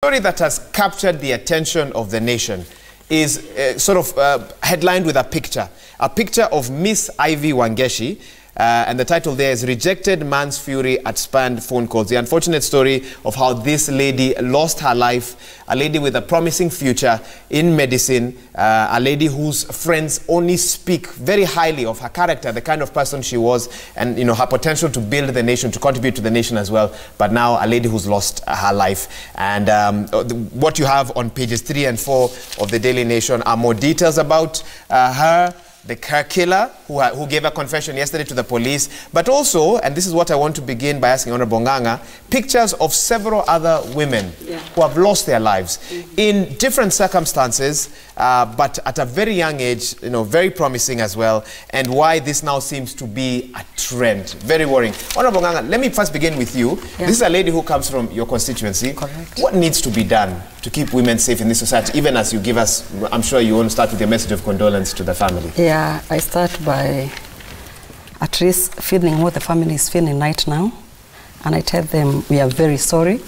story that has captured the attention of the nation is headlined with a picture of Miss Ivy Wangeshi. And the title there is Rejected Man's Fury at Spanned Phone Calls. The unfortunate story of how this lady lost her life, a lady with a promising future in medicine, a lady whose friends only speak very highly of her character, the kind of person she was, and her potential to build the nation, to contribute to the nation as well. But now a lady who's lost her life. And what you have on pages 3 and 4 of the Daily Nation are more details about her, the car killer who gave a confession yesterday to the police, but also, and this is what I want to begin by asking Honorable Ng'ang'a, pictures of several other women who have lost their lives in different circumstances, but at a very young age, very promising as well, and why this now seems to be a trend. Very worrying. Honorable Ng'ang'a, let me first begin with you. This is a lady who comes from your constituency. Correct. What needs to be done to keep women safe in this society, even as you give us, I'm sure you want to start with a message of condolence to the family? Yeah, I start by at least feeling what the family is feeling right now, and I tell them we are very sorry,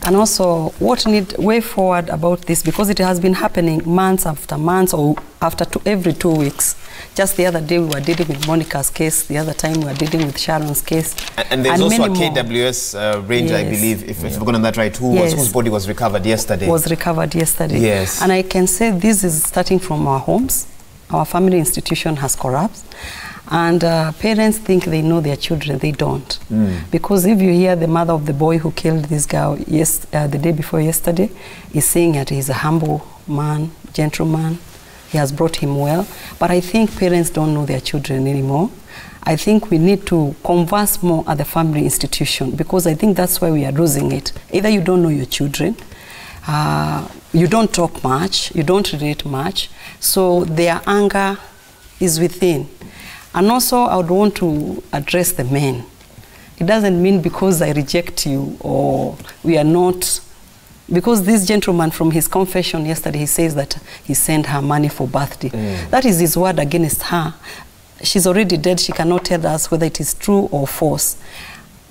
and also what need way forward about this, because it has been happening months after months, or after every 2 weeks. Just the other day we were dealing with Monica's case, the other time we were dealing with Sharon's case. And there's also a KWS ranger, I believe, if I've gotten that right, whose body was recovered yesterday. Was recovered yesterday. Yes. And I can say this is starting from our homes. Our family institution has collapsed. And parents think they know their children, they don't. Because if you hear the mother of the boy who killed this girl the day before yesterday, is saying that he's a humble man, gentleman, he has brought him well. But I think parents don't know their children anymore. I think we need to converse more at the family institution, because I think that's why we are losing it. Either you don't know your children, you don't talk much, you don't relate much, so their anger is within. And also I would want to address the men. It doesn't mean because I reject you or we are not, because this gentleman from his confession yesterday, he says that he sent her money for birthday. That is his word against her. She's already dead, she cannot tell us whether it is true or false.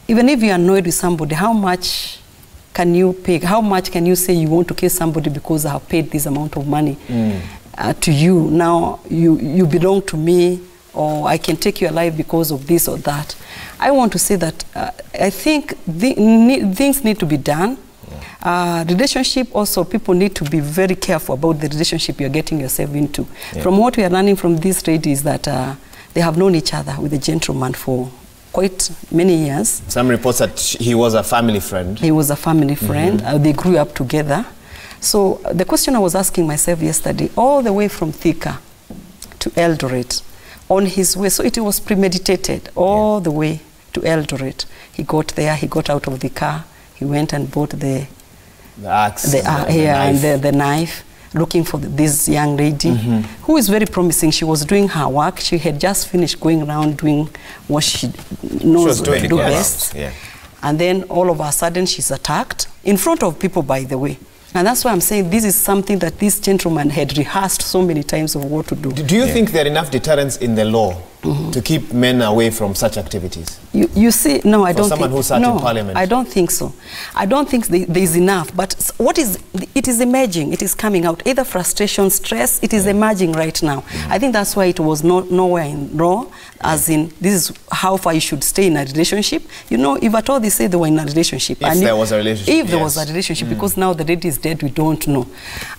Even if you're annoyed with somebody, how much can you pay? How much can you say you want to kill somebody because I have paid this amount of money to you? Now you belong to me, or I can take you alive because of this or that. I want to say that I think things need to be done. Relationship also, people need to be very careful about the relationship you're getting yourself into. From what we are learning from these ladies, that they have known each other with a gentleman for quite many years. Some reports that he was a family friend. He was a family friend. They grew up together. So the question I was asking myself yesterday, all the way from Thika to Eldoret, on his way, so it was premeditated, all the way to Eldoret. He got there, he got out of the car, he went and bought the axe, the knife, looking for this young lady, who is very promising. She was doing her work. She had just finished going around doing what she knows to do best. And then all of a sudden she's attacked, in front of people, by the way. And that's why I'm saying this is something that this gentleman had rehearsed so many times of what to do. Do you think there are enough deterrents in the law to keep men away from such activities? You see, no, I don't think. For someone who sat in parliament? I don't think so. I don't think there is enough. But it is emerging, it is coming out. Either frustration, stress, it is emerging right now. I think that's why it was nowhere in law, as in this is how far you should stay in a relationship. You know, if at all they say they were in a relationship. If there was a relationship. If there was a relationship, because now the lady is dead, we don't know.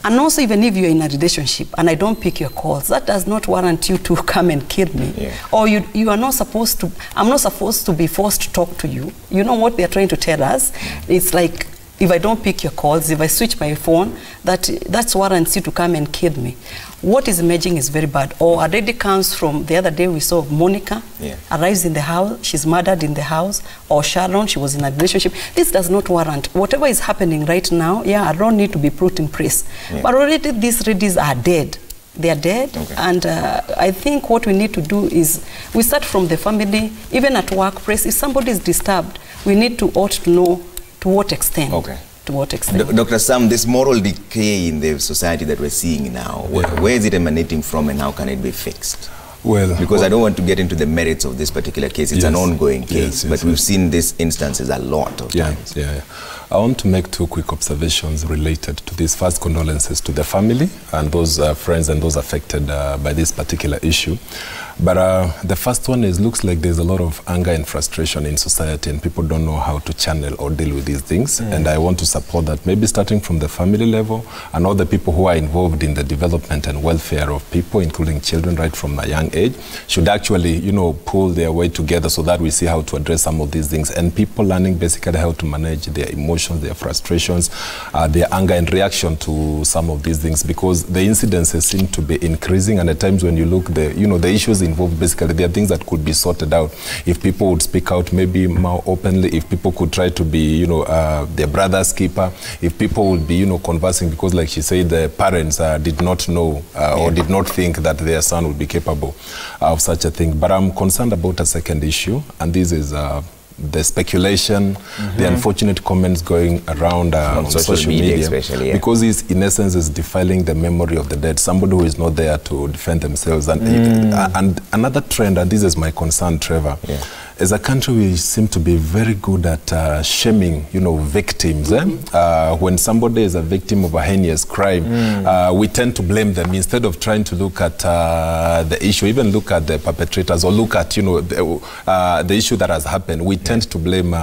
And also, even if you're in a relationship and I don't pick your calls, that does not warrant you to come and kill me. Or you are not supposed to, I'm not supposed to be forced to talk to you. You know what they're trying to tell us? It's like, if I don't pick your calls, if I switch my phone, that's warrants you to come and kill me. What is emerging is very bad. Or a lady comes from, the other day we saw Monica, arrives in the house, she's murdered in the house, or Sharon, she was in a relationship. This does not warrant. Whatever is happening right now, I don't need to be put in place. But already these ladies are dead. They are dead, and I think what we need to do is, we start from the family, even at workplace. If somebody is disturbed, we need to ought to know to what extent. To what extent. Dr. Sam, this moral decay in the society that we're seeing now, where is it emanating from and how can it be fixed? Well, because I don't want to get into the merits of this particular case. It's an ongoing case, but we've seen these instances a lot of times. I want to make two quick observations related to this. First, condolences to the family and those friends and those affected by this particular issue. But the first one is, looks like there's a lot of anger and frustration in society, and people don't know how to channel or deal with these things. And I want to support that, maybe starting from the family level, and all the people who are involved in the development and welfare of people, including children, right from a young age, should actually, you know, pull their way together so that we see how to address some of these things. And people learning basically how to manage their emotions, their frustrations, their anger and reaction to some of these things, because the incidences seem to be increasing. And at times when you look, the issues involved, basically there are things that could be sorted out if people would speak out maybe more openly, if people could try to be, their brother's keeper, if people would be, conversing, because like she said, the parents did not know or did not think that their son would be capable of such a thing. But I'm concerned about a second issue, and this is the speculation, the unfortunate comments going around on social media especially, because this, in essence, is defiling the memory of the dead, somebody who is not there to defend themselves. And another trend, and this is my concern, Trevor, as a country, we seem to be very good at shaming, victims. When somebody is a victim of a heinous crime, we tend to blame them instead of trying to look at the issue, even look at the perpetrators, or look at, the issue that has happened. We tend to blame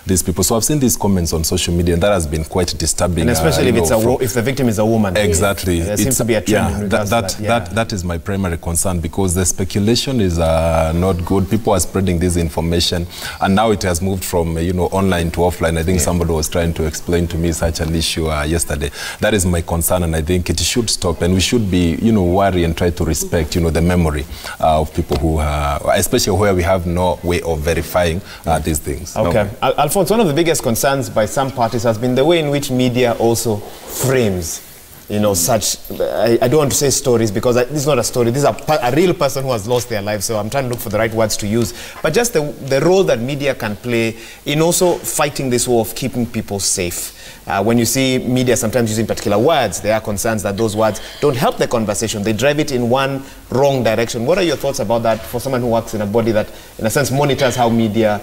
these people. So I've seen these comments on social media, and that has been quite disturbing. And especially if if the victim is a woman. Exactly. There seems to be a trend in regards to that. That is my primary concern, because the speculation is not good. People are spreading this information, and now it has moved from online to offline. I think somebody was trying to explain to me such an issue yesterday. That is my concern, and I think it should stop, and we should be worry and try to respect the memory of people who especially where we have no way of verifying these things. Okay. Alphonse, one of the biggest concerns by some parties has been the way in which media also frames such, I don't want to say stories, because this is not a story. This is a real person who has lost their life, so I'm trying to look for the right words to use. But just the role that media can play in also fighting this war of keeping people safe. When you see media sometimes using particular words, there are concerns that those words don't help the conversation. They drive it in one wrong direction. What are your thoughts about that for someone who works in a body that, in a sense, monitors how media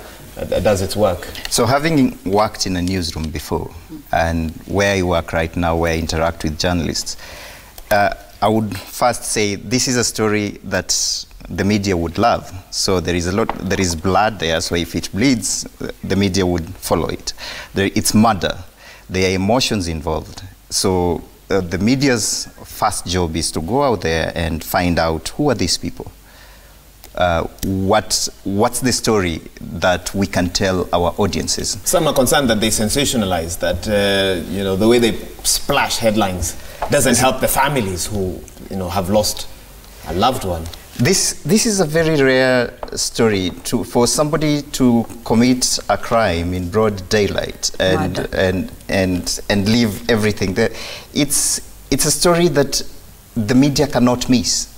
does its work? So having worked in a newsroom before, and where I work right now, where I interact with journalists, I would first say this is a story that the media would love. So there is blood there, so if it bleeds, the media would follow it. It's murder. There are emotions involved. So the media's first job is to go out there and find out who are these people. What's the story that we can tell our audiences? Some are concerned that they sensationalize, that the way they splash headlines doesn't help the families who have lost a loved one. This is a very rare story for somebody to commit a crime in broad daylight and leave everything there. It's a story that the media cannot miss.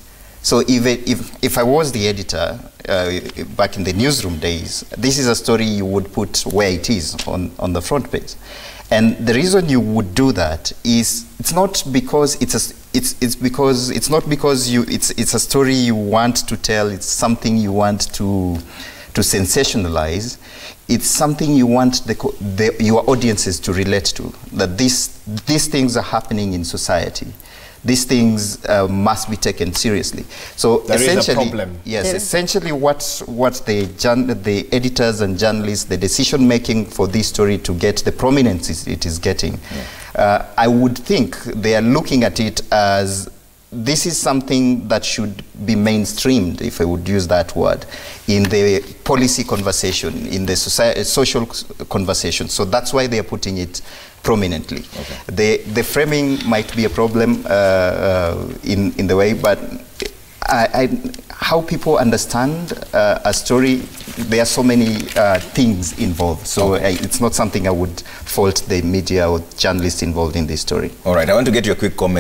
So if I was the editor back in the newsroom days, this is a story you would put where it is on the front page. And the reason you would do that is it's not because it's a story you want to tell, it's something you want to sensationalize. It's something you want your audiences to relate to, that these things are happening in society. These things must be taken seriously. So there essentially, is a problem. Yes, essentially what the editors and journalists, the decision making for this story to get the prominence it is getting, I would think they are looking at it as this is something that should be mainstreamed, if I would use that word, in the policy conversation, in the social conversation. So that's why they are putting it prominently. Okay. The framing might be a problem in the way, but how people understand a story, there are so many things involved. So it's not something I would fault the media or journalists involved in this story. All right, I want to get your quick comment